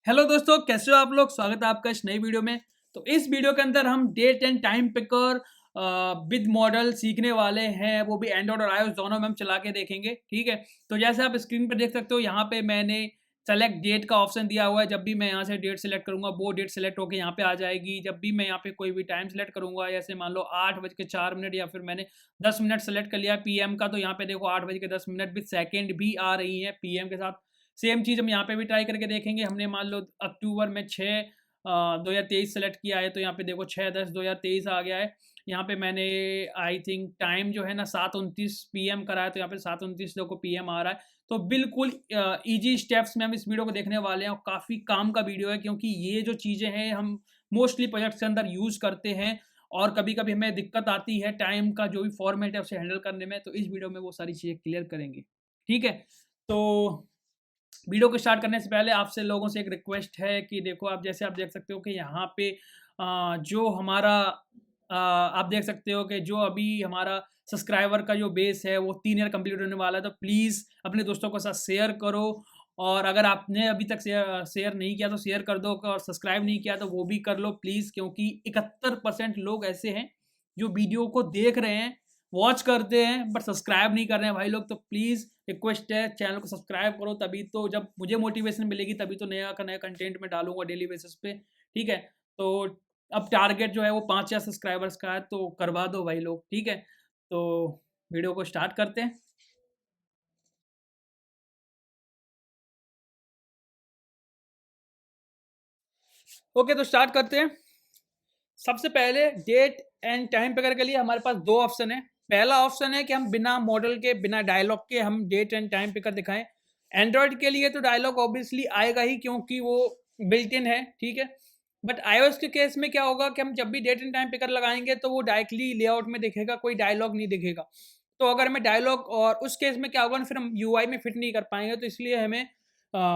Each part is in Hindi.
हेलो दोस्तों, कैसे हो आप लोग। स्वागत है आपका इस नई वीडियो में। तो इस वीडियो के अंदर हम date and time picker with modal सीखने वाले हैं, वो भी एंड्रॉइड और आईओएस दोनों में हम चला के देखेंगे। ठीक है, तो जैसे आप स्क्रीन पर देख सकते हो, यहाँ पे मैंने सेलेक्ट डेट का ऑप्शन दिया हुआ है। जब भी मैं यहाँ से डेट सेलेक्ट करूंगा, वो डेट सेलेक्ट होकर यहाँ पे आ जाएगी। जब भी मैं यहाँ पे कोई भी टाइम सेलेक्ट करूंगा, जैसे मान लो 8:04 या फिर मैंने 10 मिनट सेलेक्ट कर लिया पीएम का, तो यहाँ पे देखो 8:10 विद सेकेंड भी आ रही है पीएम के साथ। सेम चीज़ हम यहाँ पे भी ट्राई करके देखेंगे। हमने मान लो अक्टूबर में 6 2023 सेलेक्ट किया है, तो यहाँ पे देखो 6/10/2023 आ गया है। यहाँ पे मैंने आई थिंक टाइम जो है ना 7:29 पीएम करा है, तो यहाँ पे 7:29 देखो पीएम आ रहा है। तो बिल्कुल ईजी स्टेप्स में हम इस वीडियो को देखने वाले हैं और काफ़ी काम का वीडियो है, क्योंकि ये जो चीज़ें हैं हम मोस्टली प्रोजेक्ट्स के अंदर यूज़ करते हैं और कभी-कभी हमें दिक्कत आती है टाइम का जो भी फॉर्मेट है उसे हैंडल करने में। तो इस वीडियो में वो सारी चीज़ें क्लियर करेंगे। ठीक है? तो वीडियो को स्टार्ट करने से पहले आपसे लोगों से एक रिक्वेस्ट है कि देखो, आप जैसे आप देख सकते हो कि यहाँ पे जो हमारा आप देख सकते हो कि जो अभी हमारा सब्सक्राइबर का जो बेस है वो 3 ईयर कंप्लीट होने वाला है। तो प्लीज़ अपने दोस्तों के साथ शेयर करो, और अगर आपने अभी तक शेयर नहीं किया तो शेयर कर दो, और सब्सक्राइब नहीं किया तो वो भी कर लो प्लीज़, क्योंकि 71% लोग ऐसे हैं जो वीडियो को देख रहे हैं, वॉच करते हैं, बट सब्सक्राइब नहीं कर रहे हैं भाई लोग। तो प्लीज़ रिक्वेस्ट है, चैनल को सब्सक्राइब करो, तभी तो जब मुझे मोटिवेशन मिलेगी तभी तो नया का नया कंटेंट मैं डालूंगा डेली बेसिस पे। ठीक है, तो अब टारगेट जो है वो 5,000 सब्सक्राइबर्स का है, तो करवा दो भाई लोग। ठीक है, तो वीडियो को स्टार्ट करते हैं। ओके, तो स्टार्ट करते हैं। सबसे पहले डेट एंड टाइम पिकर के लिए हमारे पास दो ऑप्शन है। पहला ऑप्शन है कि हम बिना मॉडल के, बिना डायलॉग के हम डेट एंड टाइम पिकर दिखाएं। एंड्रॉयड के लिए तो डायलॉग ऑब्वियसली आएगा ही, क्योंकि वो बिल्ट इन है। ठीक है, बट iOS के केस में क्या होगा कि हम जब भी डेट एंड टाइम पिकर लगाएंगे तो वो डायरेक्टली लेआउट में दिखेगा, कोई डायलॉग नहीं दिखेगा। तो अगर हमें डायलॉग, और उस केस में क्या होगा ना, फिर हम यूआई में फिट नहीं कर पाएंगे। तो इसलिए हमें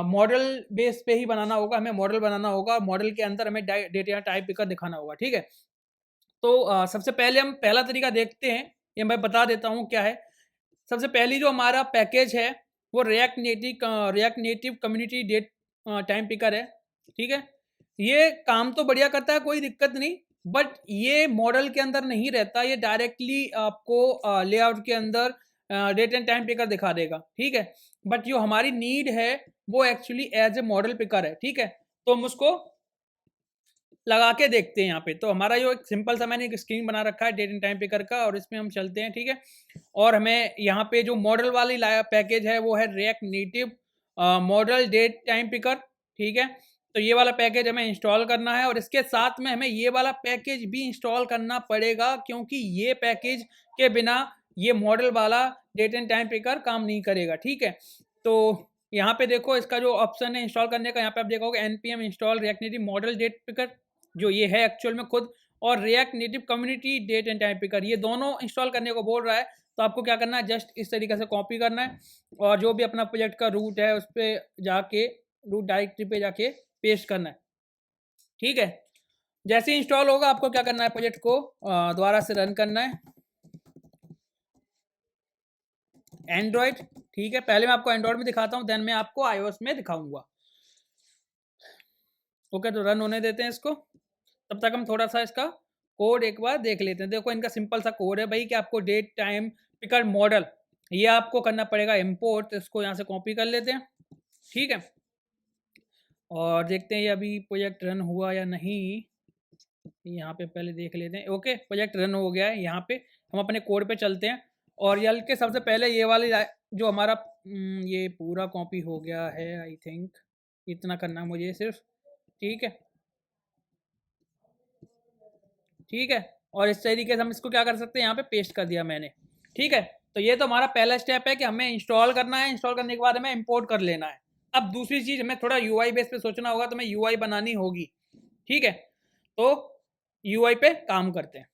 मॉडल बेस पे ही बनाना होगा। हमें मॉडल बनाना होगा, मॉडल के अंदर हमें डेट या टाइप पिकर दिखाना होगा। ठीक है, तो सबसे पहले हम पहला तरीका देखते हैं, ये मैं बता देता हूँ क्या है। सबसे पहली जो हमारा पैकेज है वो React Native community date time picker है। ठीक है, ये काम तो बढ़िया करता है, कोई दिक्कत नहीं, बट ये मॉडल के अंदर नहीं रहता, ये डायरेक्टली आपको लेआउट के अंदर डेट एंड टाइम पिकर दिखा देगा। ठीक है, बट जो हमारी नीड है वो actually as a modal picker है। ठीक है, तो हम उसको लगा के देखते हैं यहाँ पे। तो हमारा जो एक सिंपल सा मैंने एक स्क्रीन बना रखा है डेट एंड टाइम पिकर का, और इसमें हम चलते हैं। ठीक है, और हमें यहाँ पे जो मॉडल वाली पैकेज है वो है React Native modal date time picker. ठीक है, तो ये वाला पैकेज हमें इंस्टॉल करना है, और इसके साथ में हमें ये वाला पैकेज भी इंस्टॉल करना पड़ेगा, क्योंकि ये पैकेज के बिना ये मॉडल वाला डेट एंड टाइम पिकर काम नहीं करेगा। ठीक है, तो यहाँ पे देखो इसका जो ऑप्शन है इंस्टॉल करने का, यहाँ पे आप देखोगे npm install React Native modal date picker, जो ये है एक्चुअल में खुद, और React Native community date and time picker, ये दोनों इंस्टॉल करने को बोल रहा है। तो आपको क्या करना है, जस्ट इस तरीके से कॉपी करना है, और जो भी अपना प्रोजेक्ट का रूट है उस पर जाके, रूट डायरेक्टरी पे जाके पेस्ट करना है। ठीक है, जैसे ही इंस्टॉल होगा आपको क्या करना है, प्रोजेक्ट को दोबारा से रन करना है, एंड्रॉयड। ठीक है, पहले मैं आपको एंड्रॉयड में दिखाता हूँ, देन मैं आपको iOS में दिखाऊंगा। ओके, तो रन होने देते हैं इसको। तब तक हम थोड़ा सा इसका कोड एक बार देख लेते हैं। देखो, इनका सिंपल सा कोड है भाई कि आपको डेट टाइम पिकर मॉडल, ये आपको करना पड़ेगा इंपोर्ट। तो इसको यहाँ से कॉपी कर लेते हैं। ठीक है, और देखते हैं ये अभी प्रोजेक्ट रन हुआ या नहीं। यहाँ पे पहले देख लेते हैं। ओके, प्रोजेक्ट रन हो गया है। यहाँ पे हम अपने कोड पे चलते हैं, और यल के सबसे पहले ये वाली जो हमारा ये पूरा कॉपी हो गया है आई थिंक, इतना करना है मुझे सिर्फ। ठीक है, ठीक है, और इस तरीके से हम इसको क्या कर सकते हैं, यहाँ पे पेस्ट कर दिया मैंने। ठीक है, तो ये तो हमारा पहला स्टेप है कि हमें इंस्टॉल करना है। इंस्टॉल करने के बाद हमें इंपोर्ट कर लेना है। अब दूसरी चीज, हमें थोड़ा यूआई बेस पे सोचना होगा, तो हमें यूआई बनानी होगी। ठीक है, तो यूआई पे काम करते हैं।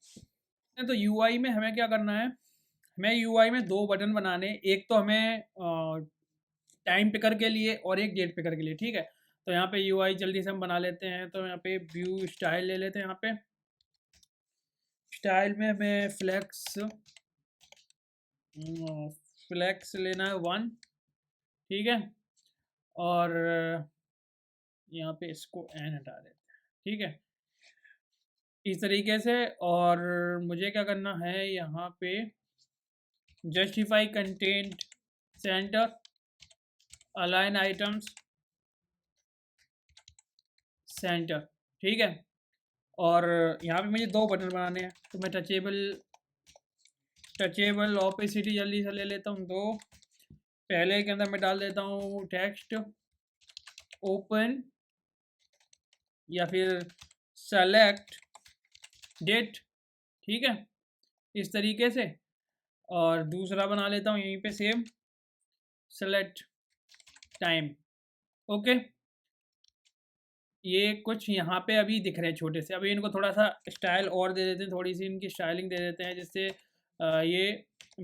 तो यूआई में हमें क्या करना है, हमें यूआई में दो बटन बनाने, एक तो हमें टाइम पिकर के लिए और एक डेट पिकर के लिए। ठीक है, तो यहाँ पे यूआई जल्दी से हम बना लेते हैं। तो यहाँ पे व्यू स्टाइल ले लेते हैं। यहाँ पे स्टाइल में हमें फ्लैक्स लेना है 1। ठीक है, और यहाँ पे इसको एन हटा देते हैं, ठीक है, इस तरीके से। और मुझे क्या करना है यहाँ पे, justify content centre, align items centre, ठीक है। और यहाँ पे मुझे दो बटन बनाने हैं, तो मैं टचेबल ऑपेसिटी जल्दी से ले लेता हूँ। दो, पहले के अंदर मैं डाल देता हूँ टेक्स्ट ओपन या फिर सेलेक्ट डेट, ठीक है, इस तरीके से। और दूसरा बना लेता हूँ यहीं पे सेम, सेलेक्ट टाइम, ओके। ये कुछ यहाँ पे अभी दिख रहे हैं छोटे से, अभी इनको थोड़ा सा स्टाइल और दे देते हैं, थोड़ी सी इनकी स्टाइलिंग दे देते हैं जिससे ये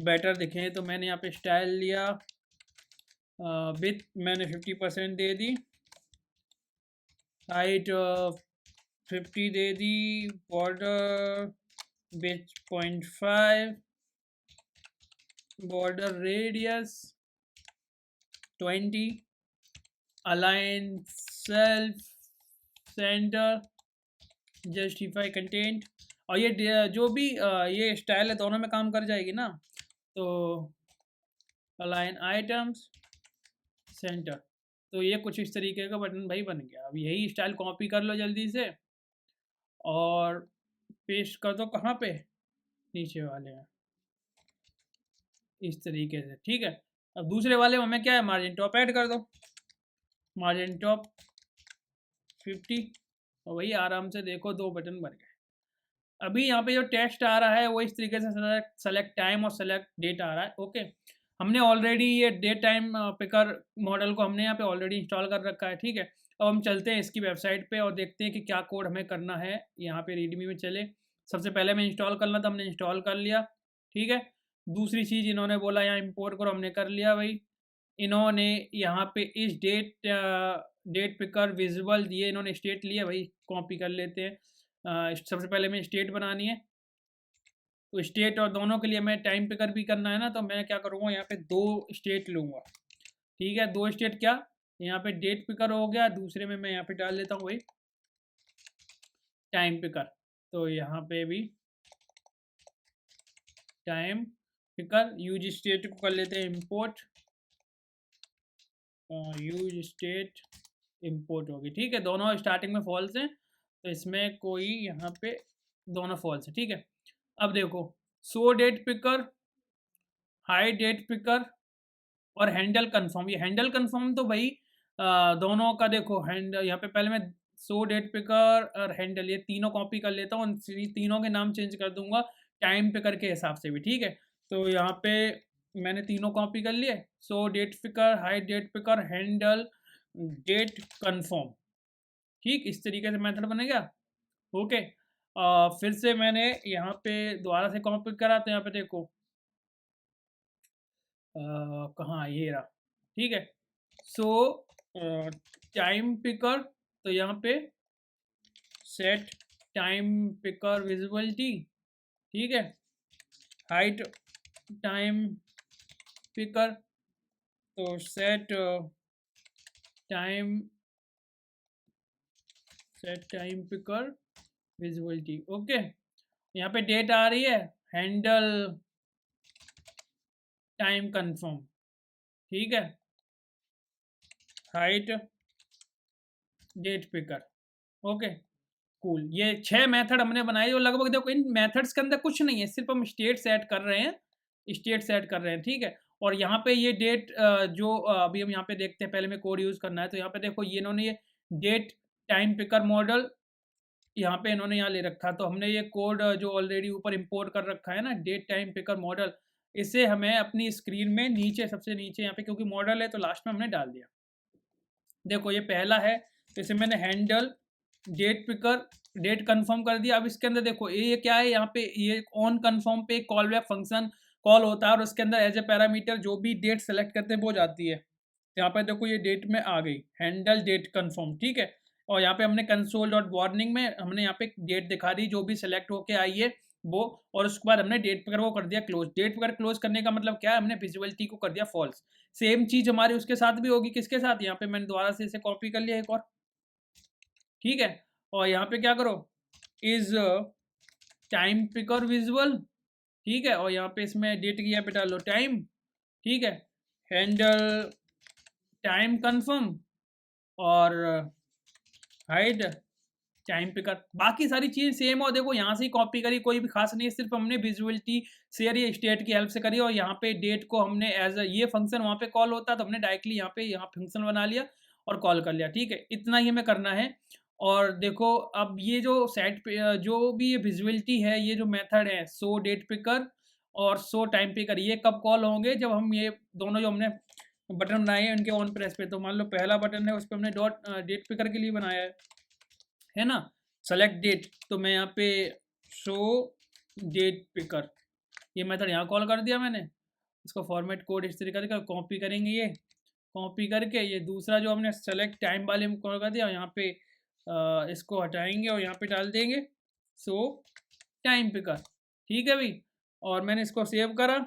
बेटर दिखें। तो मैंने यहाँ पे स्टाइल लिया, विथ मैंने 50% दे दी, हाइट 50 दे दी, border with 0.5, border radius 20, align self center, justify content. और ये जो भी ये स्टाइल है दोनों में काम कर जाएगी ना, तो अलाइन आइटम्स सेंटर। तो ये कुछ इस तरीके का बटन भाई बन गया। अब यही स्टाइल कॉपी कर लो जल्दी से और पेस्ट कर दो, कहाँ पे, नीचे वाले में, इस तरीके से, ठीक है। अब दूसरे वाले में हमें क्या है, मार्जिन टॉप ऐड कर दो, मार्जिन टॉप 50, और वही आराम से देखो दो बटन बन गए। अभी यहाँ पे जो टेक्स्ट आ रहा है वो इस तरीके से सेलेक्ट टाइम और सेलेक्ट डेट आ रहा है, ओके। हमने ऑलरेडी ये डेट टाइम पिकर मॉडल को हमने यहाँ पे ऑलरेडी इंस्टॉल कर रखा है, ठीक है। अब हम चलते हैं इसकी वेबसाइट पे और देखते हैं कि क्या कोड हमें करना है। यहाँ पे रीडमी में चले, सबसे पहले हमें इंस्टॉल करना था, हमने इंस्टॉल कर लिया, ठीक है। दूसरी चीज़ इन्होंने बोला यहाँ इम्पोर्ट करो, हमने कर लिया भाई। इन्होंने यहाँ पे इस डेट पिकर विजुअल दिए, इन्होंने स्टेट लिया भाई, कॉपी कर लेते हैं। सबसे पहले हमें स्टेट बनानी है, तो स्टेट और दोनों के लिए मैं टाइम पिकर भी करना है ना, तो मैं क्या करूँगा यहाँ पे दो स्टेट लूँगा, ठीक है। दो स्टेट क्या, यहाँ पे डेट पिकर हो गया, दूसरे में मैं यहाँ पे डाल देता हूँ भाई टाइम पिकर। तो यहाँ पे भी टाइम पिकर, यूज स्टेट को कर लेते हैं इम्पोर्ट, यूज स्टेट इम्पोर्ट होगी, ठीक है। दोनों स्टार्टिंग में फॉल्स हैं, तो इसमें कोई यहाँ पे दोनों फॉल्स है, ठीक है। अब देखो, so date picker, hide date picker और हैंडल कंफर्म। ये हैंडल कंफर्म तो भाई दोनों का देखो, हैंडल यहाँ पे पहले मैं सो डेट पिकर और हैंडल ये तीनों कॉपी कर लेता हूँ, तीनों के नाम चेंज कर दूंगा टाइम पिकर के हिसाब से भी, ठीक है। तो यहाँ पे मैंने तीनों कॉपी कर लिए, so date picker, hide date picker, handle date confirm, ठीक, इस तरीके से मेथड बनेगा, ओके। फिर से मैंने यहाँ पे दोबारा से कॉपी करा, तो यहाँ पे देखो कहाँ, ये रहा, ठीक है। सो टाइम पिकर, तो यहाँ पे सेट टाइम पिकर विजिबिलिटी, ठीक है। हाइट टाइम पिकर, तो set time picker visibility, okay. यहाँ पे डेट आ रही है, हैंडल टाइम कंफर्म, ठीक है, hide date picker, okay, cool. ये 6 मेथड हमने बनाए, और लगभग देखो इन मेथड्स के अंदर कुछ नहीं है, सिर्फ हम स्टेट सेट कर रहे हैं, स्टेट सेट कर रहे हैं, ठीक है। और यहाँ पे ये डेट जो अभी हम यहाँ पे देखते हैं, पहले में कोड यूज़ करना है, तो यहाँ पे देखो ये इन्होंने ये डेट टाइम पिकर मॉडल यहाँ पे इन्होंने यहाँ ले रखा, तो हमने ये कोड जो ऑलरेडी ऊपर इंपोर्ट कर रखा है ना, डेट टाइम पिकर मॉडल, इसे हमें अपनी स्क्रीन में नीचे, सबसे नीचे यहाँ पे, क्योंकि मॉडल है तो लास्ट में हमने डाल दिया। देखो ये पहला है, तो इसे मैंने handle date picker date confirm कर दिया। अब इसके अंदर देखो ये क्या है, यहाँ पे ये ऑन कंफर्म पे कॉल बैक फंक्शन कॉल होता है, और उसके अंदर एज ए पैरामीटर जो भी डेट सेलेक्ट करते हैं वो जाती है। यहाँ पे देखो ये डेट में आ गई, हैंडल डेट कंफर्म, ठीक है। और यहाँ पे हमने कंसोल डॉट वार्निंग में हमने यहाँ पे डेट दिखा दी जो भी सिलेक्ट होके आई है वो, और उसके बाद हमने डेट पिकर को कर दिया क्लोज। डेट पिकर क्लोज करने का मतलब क्या है, हमने विजिबिलिटी को कर दिया फॉल्स। सेम चीज हमारी उसके साथ भी होगी, किसके साथ, यहाँ पे मैंने दोबारा से इसे कॉपी कर लिया एक और, ठीक है। और यहाँ पे क्या करो, इज टाइम पिकर विजुअल, ठीक है। और यहाँ पे इसमें डेट की यहाँ पे डालो टाइम, ठीक है। हैंडल टाइम कंफर्म और हाइड टाइम पिकर, बाकी सारी चीज़ सेम। और देखो यहाँ से ही कॉपी करी, कोई भी खास नहीं है, सिर्फ हमने विजुअलिटी शेयर या स्टेट की हेल्प से करी। और यहाँ पे डेट को हमने एज ये फंक्शन वहाँ पे कॉल होता है, तो हमने डायरेक्टली यहाँ पे यहाँ फंक्शन बना लिया और कॉल कर लिया, ठीक है। इतना ही हमें करना है। और देखो अब ये जो सेट पे जो भी ये विजुअलिटी है, ये जो मेथड है शो डेट पिकर और शो टाइम पिकर, ये कब कॉल होंगे, जब हम ये दोनों जो हमने बटन बनाए हैं उनके ऑन प्रेस पे। तो मान लो पहला बटन है उस पर हमने डॉट डेट पिकर के लिए बनाया है ना, सेलेक्ट डेट। तो मैं यहाँ पे शो डेट पिकर, ये मेथड यहाँ कॉल कर दिया मैंने। इसको फॉर्मेट कोड इस तरीके का कॉपी करेंगे, ये कॉपी करके ये दूसरा जो हमने सेलेक्ट टाइम वाले में कॉल कर दिया, यहाँ पे इसको हटाएंगे और यहाँ पे डाल देंगे सो टाइम पिकर, ठीक है भाई। और मैंने इसको सेव करा,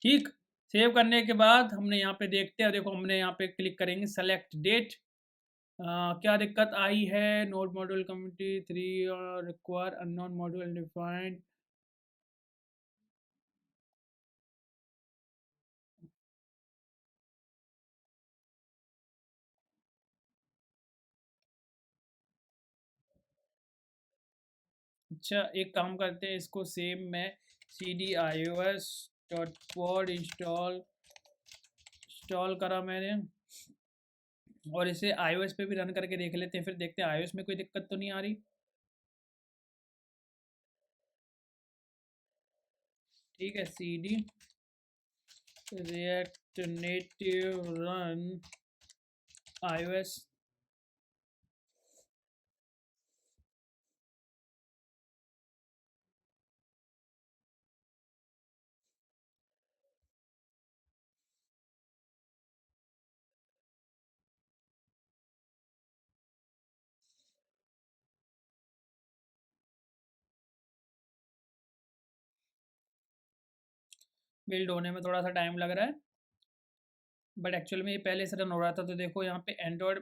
ठीक। सेव करने के बाद हमने यहाँ पे देखते हैं, देखो हमने यहाँ पे क्लिक करेंगे सेलेक्ट डेट। क्या दिक्कत आई है, node module community 3 require unknown module defined. अच्छा एक काम करते हैं, इसको सेम मैं cd-ios.pod इंस्टॉल करा मैंने, और इसे iOS पे भी रन करके देख लेते हैं, फिर देखते हैं iOS में कोई दिक्कत तो नहीं आ रही। ठीक है, cd react native run iOS। Build होने में थोड़ा सा टाइम लग रहा है, बट एक्चुअल में ये पहले से रन हो रहा था। तो देखो यहाँ पे एंड्रॉयड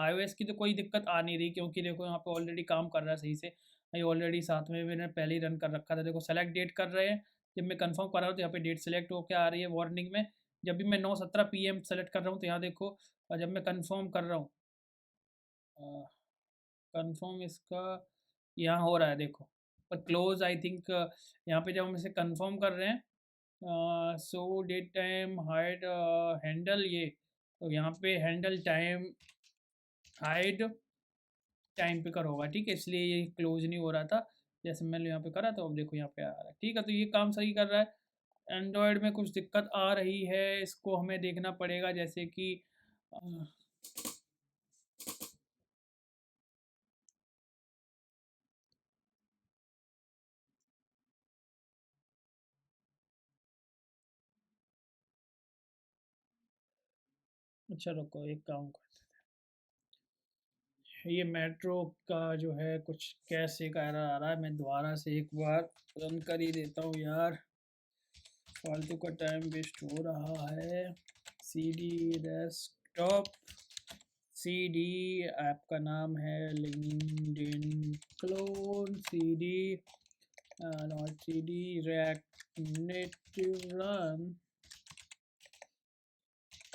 iOS की तो कोई दिक्कत आ नहीं रही, क्योंकि देखो यहाँ पे ऑलरेडी काम कर रहा है सही से। ये ऑलरेडी साथ में मैंने पहले ही रन कर रखा था। देखो सेलेक्ट डेट कर रहे हैं, जब मैं कंफर्म कर रहा हूँ तो यहाँ पे डेट सेलेक्ट होकर आ रही है वार्निंग में। जब भी मैं 9:17 PM सेलेक्ट कर रहा हूँ तो यहाँ देखो, और जब मैं कंफर्म कर रहा हूँ, कंफर्म इसका यहाँ हो रहा है देखो, पर क्लोज आई थिंक। यहाँ पे जब हम इसे कंफर्म कर रहे हैं सो डेट टाइम हाइड हैंडल ये, तो यहाँ पे handle time hide time picker होगा, ठीक है। इसलिए ये क्लोज नहीं हो रहा था, जैसे मैंने यहाँ पे करा तो अब देखो यहाँ पे आ रहा है, ठीक है। तो ये काम सही कर रहा है। एंड्रॉयड में कुछ दिक्कत आ रही है, इसको हमें देखना पड़ेगा, जैसे कि अच्छा रुको एक काम कर, ये मेट्रो का जो है कुछ कैसे का एरर आ रहा है, मैं दोबारा से एक बार रन कर ही देता हूँ यार, फालतू का टाइम वेस्ट हो रहा है। cd डेस्कटॉप, cd ऐप का नाम है LinkedIn clone, cd not cd react native run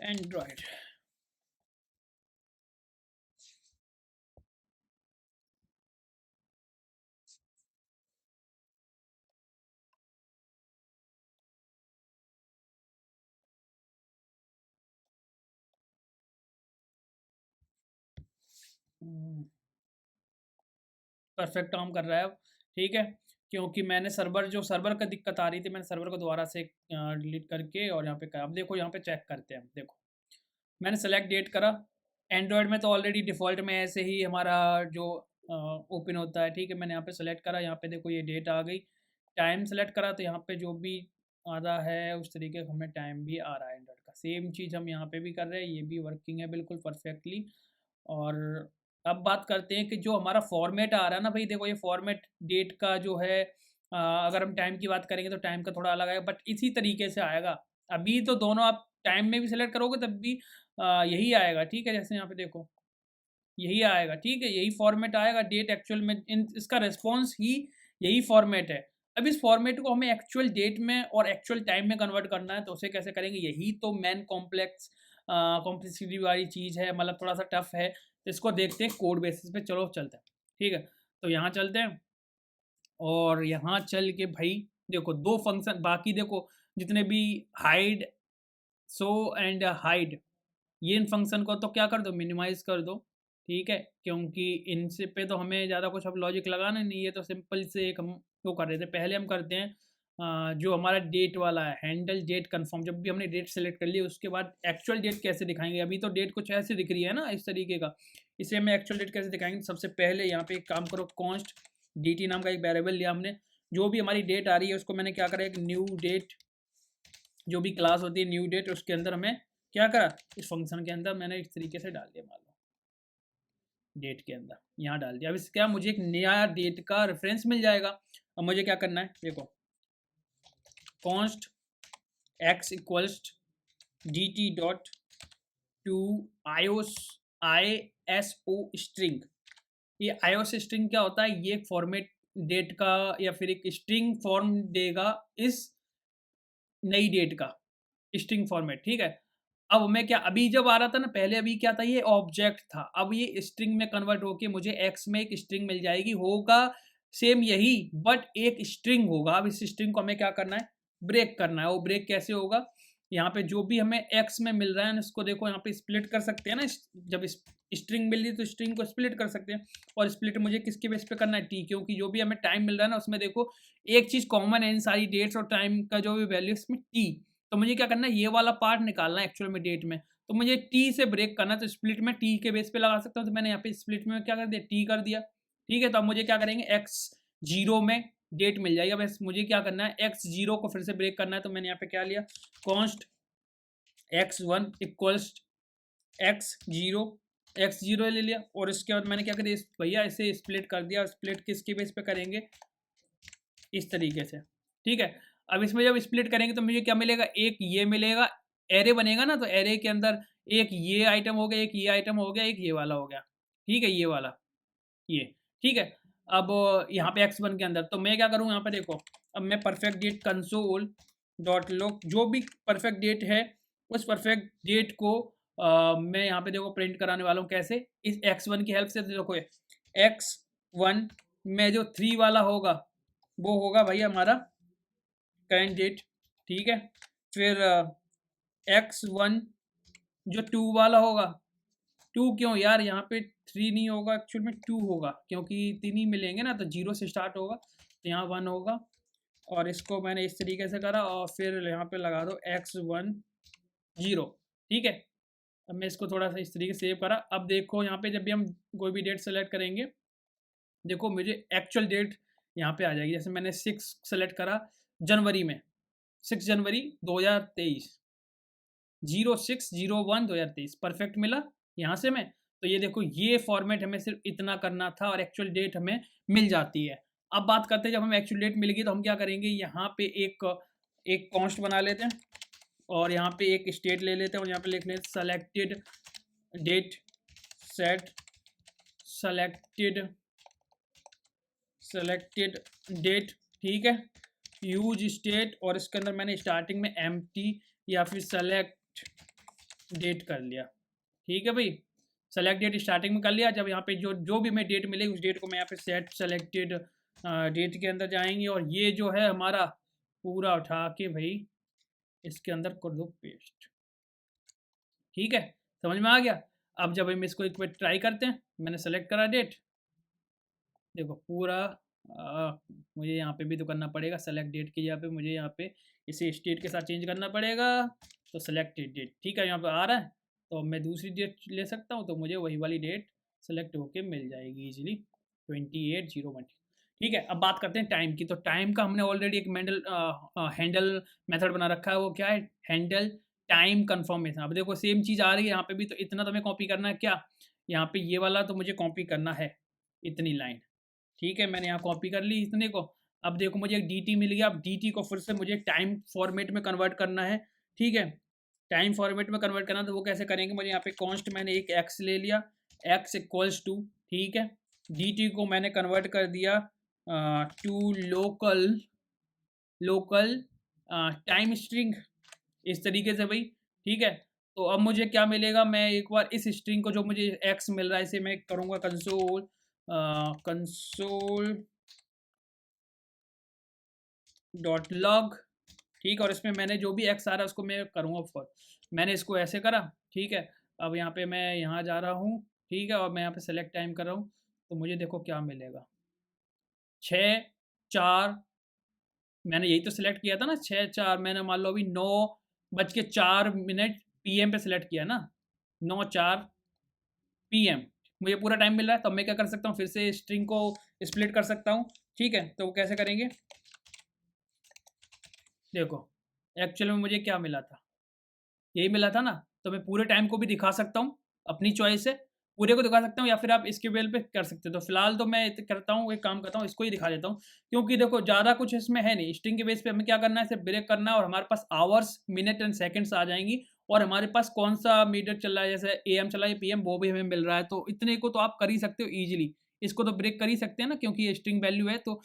Android. Perfect काम कर रहा है अब, ठीक है। क्योंकि मैंने सर्वर जो सर्वर का दिक्कत आ रही थी, मैंने सर्वर को दोबारा से डिलीट करके और यहाँ पे अब देखो यहाँ पे चेक करते हैं। देखो मैंने सेलेक्ट डेट करा, एंड्रॉयड में तो ऑलरेडी डिफ़ॉल्ट में ऐसे ही हमारा जो ओपन होता है, ठीक है। मैंने यहाँ पे सेलेक्ट करा, यहाँ पे देखो ये डेट आ गई। टाइम सेलेक्ट करा तो यहाँ पे जो भी आ रहा है उस तरीके का हमें टाइम भी आ रहा है एंड्रॉयड का। सेम चीज़ हम यहाँ पे भी कर रहे हैं, ये भी वर्किंग है बिल्कुल परफेक्टली। और अब बात करते हैं कि जो हमारा फॉर्मेट आ रहा है ना भाई, देखो ये फॉर्मेट डेट का जो है अगर हम टाइम की बात करेंगे तो टाइम का थोड़ा अलग आएगा, बट इसी तरीके से आएगा। अभी तो दोनों आप टाइम में भी सेलेक्ट करोगे तब भी यही आएगा, ठीक है। जैसे यहाँ पे देखो यही आएगा, ठीक है, यही फॉर्मेट आएगा डेट एक्चुअल में, इसका रिस्पॉन्स ही यही फॉर्मेट है। अब इस फॉर्मेट को हमें एक्चुअल डेट में और एक्चुअल टाइम में कन्वर्ट करना है, तो उसे कैसे करेंगे, यही तो मेन कॉम्प्लेक्सिटी वाली चीज़ है, मतलब थोड़ा सा टफ है, तो इसको देखते हैं कोड बेसिस पे। चलो चलते हैं, ठीक है, तो यहाँ चलते हैं और यहाँ चल के भाई देखो दो फंक्शन, बाकी देखो जितने भी हाइड, सो एंड हाइड, ये इन फंक्शन को तो क्या कर दो, मिनिमाइज कर दो, ठीक है, क्योंकि इनसे पे तो हमें ज़्यादा कुछ अब लॉजिक लगाना नहीं है, तो सिंपल से एक हम वो कर रहे थे, पहले हम करते हैं जो हमारा डेट वाला है, हैंडल डेट कंफर्म। जब भी हमने डेट सेलेक्ट कर ली उसके बाद एक्चुअल डेट कैसे दिखाएंगे, अभी तो डेट कुछ ऐसे दिख रही है ना इस तरीके का, इसे हमें एक्चुअल डेट कैसे दिखाएंगे। सबसे पहले यहाँ पे एक काम करो, कॉन्स्ट dt नाम का एक वेरिएबल लिया हमने, जो भी हमारी डेट आ रही है उसको मैंने क्या करा, एक न्यू डेट, जो भी क्लास होती है न्यू डेट, उसके अंदर हमें क्या करा, इस फंक्शन के अंदर मैंने इस तरीके से डाल दिया, मान लो डेट के अंदर यहाँ डाल दिया। अब इस क्या, मुझे एक नया डेट का रेफरेंस मिल जाएगा। अब मुझे क्या करना है, देखो const x equals dt dot to ISO string. ये ISO स्ट्रिंग क्या होता है, ये एक फॉर्मेट डेट का या फिर एक स्ट्रिंग फॉर्म देगा इस नई डेट का, स्ट्रिंग फॉर्मेट, ठीक है। अब मैं क्या, अभी जब आ रहा था ना पहले, अभी क्या था, ये ऑब्जेक्ट था, अब ये स्ट्रिंग में कन्वर्ट होके मुझे एक्स में एक स्ट्रिंग मिल जाएगी, होगा सेम यही बट एक स्ट्रिंग होगा। अब इस स्ट्रिंग को हमें क्या करना है, ब्रेक करना है। वो ब्रेक कैसे होगा, यहाँ पे जो भी हमें एक्स में मिल रहा है इसको देखो यहाँ पे स्प्लिट कर सकते हैं ना, जब स्ट्रिंग मिल रही तो स्ट्रिंग को स्प्लिट कर सकते हैं, और स्प्लिट मुझे किसके बेस पे करना है, टी, क्योंकि जो भी हमें टाइम मिल रहा है ना उसमें देखो एक चीज कॉमन है इन सारी डेट्स और टाइम का जो भी वैल्यू इसमें टी, तो मुझे क्या करना है, ये वाला पार्ट निकालना है एक्चुअल में डेट में, तो मुझे टी से ब्रेक करना है, तो स्प्लिट में टी के बेस पे लगा सकता हूँ, तो मैंने यहाँ पे स्प्लिट में क्या कर दिया, टी कर दिया, ठीक है। तो अब मुझे क्या करेंगे, एक्स जीरो में डेट मिल जाएगा, बस मुझे क्या करना है, एक्स जीरो को फिर से ब्रेक करना है, तो मैंने यहाँ पे क्या लिया, const x one equals x zero ले लिया, और इसके बाद मैंने क्या कर दिया, भैया इसे स्प्लिट कर दिया, स्प्लिट किसके बेस पे करेंगे, इस तरीके से, ठीक है। अब इसमें जब स्प्लिट करेंगे तो मुझे क्या मिलेगा, एक ये मिलेगा, एरे बनेगा ना, तो एरे के अंदर एक ये आइटम हो गया, एक ये आइटम हो गया, एक ये वाला हो गया, ठीक है, ये वाला, ये, ठीक है। अब यहाँ पे x1 के अंदर तो मैं क्या करूँ, यहाँ पे देखो, अब मैं perfect date console dot log, जो भी परफेक्ट डेट है उस परफेक्ट डेट को मैं यहाँ पे देखो प्रिंट कराने वाला हूँ, कैसे, इस x1 की हेल्प से। तो देखो x1 में जो 3 वाला होगा वो होगा भाई हमारा करंट डेट, ठीक है। फिर x1 जो 2 वाला होगा, 2 क्यों यार, यहाँ पे 3 नहीं होगा, एक्चुअल में 2 होगा, क्योंकि 3 ही मिलेंगे ना, तो 0 से स्टार्ट होगा, तो यहाँ 1 होगा, और इसको मैंने इस तरीके से करा, और फिर यहाँ पे लगा दो x1 0, ठीक है। अब मैं इसको थोड़ा सा इस तरीके से सेव करा। अब देखो यहाँ पे जब भी हम कोई भी डेट सेलेक्ट करेंगे, देखो मुझे एक्चुअल डेट यहाँ पे आ जाएगी, जैसे मैंने 6 सेलेक्ट करा जनवरी में, 6 जनवरी 2023, 06/01/2023 परफेक्ट मिला यहाँ से मैं। तो ये देखो ये फॉर्मेट हमें सिर्फ इतना करना था और एक्चुअल डेट हमें मिल जाती है। अब बात करते हैं, जब हमें एक्चुअल डेट मिल गई तो हम क्या करेंगे, यहाँ पे एक कॉन्स्ट बना लेते हैं, और यहाँ पे एक स्टेट ले लेते हैं, और यहाँ पे लिख लेते हैं selected date set selected date, ठीक है, यूज स्टेट, और इसके अंदर मैंने स्टार्टिंग में एम्प्टी या फिर सेलेक्ट डेट कर लिया, ठीक है भाई, सेलेक्ट डेट स्टार्टिंग में कर लिया। जब यहाँ पे जो भी हमें डेट मिलेगी उस डेट को मैं यहाँ पे सेट सेलेक्टेड डेट के अंदर जाएंगे, और ये जो है हमारा पूरा उठा के भाई इसके अंदर कर दो पेस्ट, ठीक है, समझ में आ गया। अब जब हम इसको एक बार ट्राई करते हैं, मैंने सेलेक्ट करा डेट, देखो पूरा मुझे यहाँ पे भी तो करना पड़ेगा, सेलेक्ट डेट की जगह पे मुझे यहाँ पे इसे स्टेट के साथ चेंज करना पड़ेगा, तो सेलेक्टेड डेट, ठीक है, यहाँ पे आ रहा है, तो मैं दूसरी डेट ले सकता हूँ, तो मुझे वही वाली डेट सेलेक्ट होके मिल जाएगी इजीली, 28/01, ठीक है। अब बात करते हैं टाइम की, तो टाइम का हमने ऑलरेडी एक हैंडल मेथड बना रखा है, वो क्या है, हैंडल टाइम कन्फर्मेशन। अब देखो सेम चीज़ आ रही है यहाँ पे भी, तो इतना तो हमें कॉपी करना है, क्या यहाँ पे ये वाला तो मुझे कॉपी करना है, इतनी लाइन, ठीक है, मैंने यहाँ कॉपी कर ली इतने को। अब देखो मुझे एक dt मिल गया, अब dt को फिर से मुझे टाइम फॉर्मेट में कन्वर्ट करना है, ठीक है, टाइम फॉर्मेट में कन्वर्ट करना, तो वो कैसे करेंगे, मुझे यहाँ पे कॉन्स्ट मैंने एक x ले लिया, x इक्वल्स टू, ठीक है, dt को मैंने कन्वर्ट कर दिया टू लोकल टाइम स्ट्रिंग, इस तरीके से भाई, ठीक है। तो अब मुझे क्या मिलेगा, मैं एक बार इस स्ट्रिंग को जो मुझे x मिल रहा है इसे मैं करूँगा कंसोल डॉट लॉग, ठीक है, और इसमें मैंने जो भी x आ रहा है उसको मैं करूँगा फॉर, मैंने इसको ऐसे करा, ठीक है। अब यहाँ पे मैं यहाँ जा रहा हूँ, ठीक है, और मैं यहाँ पे सेलेक्ट टाइम कर रहा हूँ, तो मुझे देखो क्या मिलेगा, 6:04, मैंने यही तो सिलेक्ट किया था ना, 6:04, मैंने मान लो अभी 9:04 PM पे सिलेक्ट किया ना, 9:04 PM मुझे पूरा टाइम मिल रहा है। तो मैं क्या कर सकता हूँ, फिर से स्ट्रिंग को स्प्लिट कर सकता हूँ, ठीक है। तो वो कैसे करेंगे, देखो एक्चुअल में मुझे क्या मिला था, यही मिला था ना, तो मैं पूरे टाइम को भी दिखा सकता हूँ अपनी चॉइस से, पूरे को दिखा सकता हूँ, या फिर आप इसके बेल पे कर सकते हो। तो फिलहाल तो मैं करता हूँ, एक काम करता हूँ, इसको ही दिखा देता हूँ, क्योंकि देखो ज़्यादा कुछ इसमें है नहीं, स्ट्रिंग के बेस पे हमें क्या करना है, सिर्फ ब्रेक करना है और हमारे पास आवर्स, मिनट एंड सेकंड्स आ जाएंगी, और हमारे पास कौन सा मीटर चल रहा है, जैसे AM चला है, PM, वो भी हमें मिल रहा है। तो इतने को तो आप कर ही सकते हो ईजिली, इसको तो ब्रेक कर ही सकते हैं ना, क्योंकि ये स्ट्रिंग वैल्यू है। तो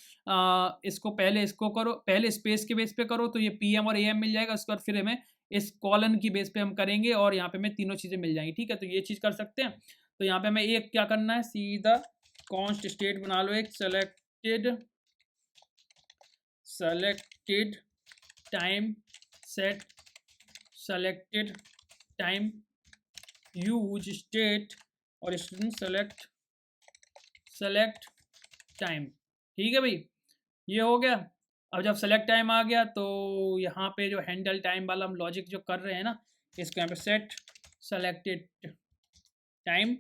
इसको पहले इसको करो, पहले स्पेस के बेस पे करो, तो ये PM और AM मिल जाएगा, उसके बाद फिर हमें इस कॉलन की बेस पे हम करेंगे, और यहाँ पे हमें तीनों चीज़ें मिल जाएंगी, ठीक है। तो ये चीज़ कर सकते हैं। तो यहाँ पे हमें एक क्या करना है, सीधा कॉन्स्ट स्टेट बना लो, एक selected time set, selected time use state, और स्टूडेंट सेलेक्ट टाइम, ठीक है भाई, ये हो गया। अब जब सेलेक्ट टाइम आ गया, तो यहाँ पे जो हैंडल टाइम वाला हम लॉजिक जो कर रहे हैं ना, इसको यहाँ पे सेट सेलेक्टेड टाइम,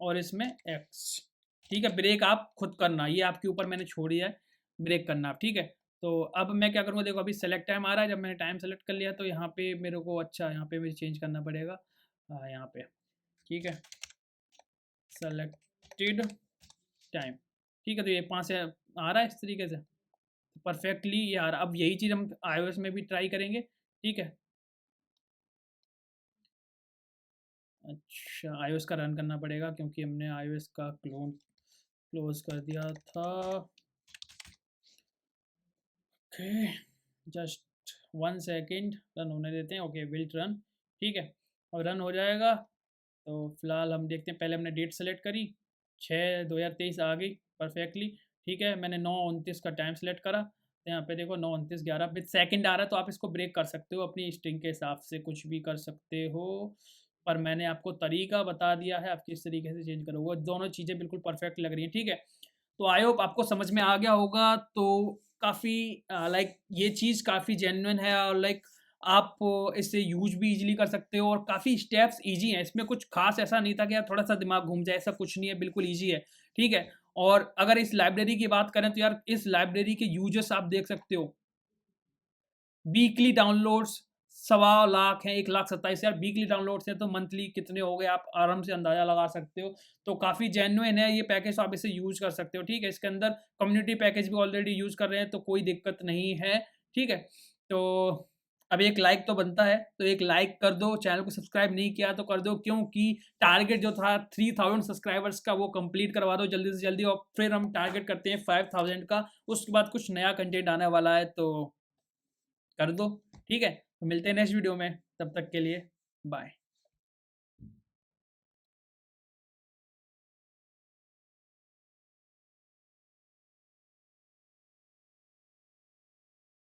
और इसमें x, ठीक है। ब्रेक आप खुद करना, ये आपके ऊपर मैंने छोड़ दिया है, ब्रेक करना, ठीक है। तो अब मैं क्या करूँगा, देखो अभी सेलेक्ट टाइम आ रहा है, जब मैंने टाइम सेलेक्ट कर लिया तो यहाँ पे मेरे को, अच्छा यहाँ पे मुझे चेंज करना पड़ेगा, यहाँ पे, ठीक है, सेलेक्टेड टाइम, ठीक है। तो ये 5 से आ रहा है इस तरीके से परफेक्टली ये आ रहा। अब यही चीज़ हम iOS में भी ट्राई करेंगे, ठीक है। अच्छा, iOS का रन करना पड़ेगा, क्योंकि हमने iOS का क्लोज कर दिया था। ओके, जस्ट 1 सेकेंड, रन होने देते हैं। ओके, विल्ट रन, ठीक है, और रन हो जाएगा। तो फिलहाल हम देखते हैं, पहले हमने डेट सेलेक्ट करी, 6/2023 आ गई परफेक्टली, ठीक है। मैंने 9:29 का टाइम सेलेक्ट करा, तो यहाँ पे देखो 9:29:11 विद सेकंड आ रहा है। तो आप इसको ब्रेक कर सकते हो अपनी स्ट्रिंग के हिसाब से, कुछ भी कर सकते हो, पर मैंने आपको तरीका बता दिया है, आप किस तरीके से चेंज करोगे। दोनों चीज़ें बिल्कुल परफेक्ट लग रही हैं, ठीक है। तो आई होप आपको समझ में आ गया होगा। तो काफ़ी लाइक ये चीज़ काफ़ी जेन्युइन है, और लाइक आप इसे यूज भी इजीली कर सकते हो, और काफ़ी स्टेप्स इजी हैं इसमें, कुछ खास ऐसा नहीं था कि यार थोड़ा सा दिमाग घूम जाए, ऐसा कुछ नहीं है, बिल्कुल इजी है, ठीक है। और अगर इस लाइब्रेरी की बात करें, तो यार इस लाइब्रेरी के यूजर्स आप देख सकते हो, वीकली डाउनलोड्स 1.25 लाख हैं, 1,27,000 वीकली डाउनलोड्स हैं, तो मंथली कितने हो गए आप आराम से अंदाजा लगा सकते हो। तो काफ़ी जेन्युइन है ये पैकेज, तो आप इसे यूज़ कर सकते हो, ठीक है। इसके अंदर कम्युनिटी पैकेज भी ऑलरेडी यूज़ कर रहे हैं, तो कोई दिक्कत नहीं है, ठीक है। तो अब एक लाइक तो बनता है, तो एक लाइक कर दो, चैनल को सब्सक्राइब नहीं किया तो कर दो, क्योंकि टारगेट जो था 3000 सब्सक्राइबर्स का, वो कंप्लीट करवा दो जल्दी से जल्दी, और फिर हम टारगेट करते हैं 5000 का, उसके बाद कुछ नया कंटेंट आने वाला है, तो कर दो, ठीक है। तो मिलते हैं नेक्स्ट वीडियो में, तब तक के लिए बाय।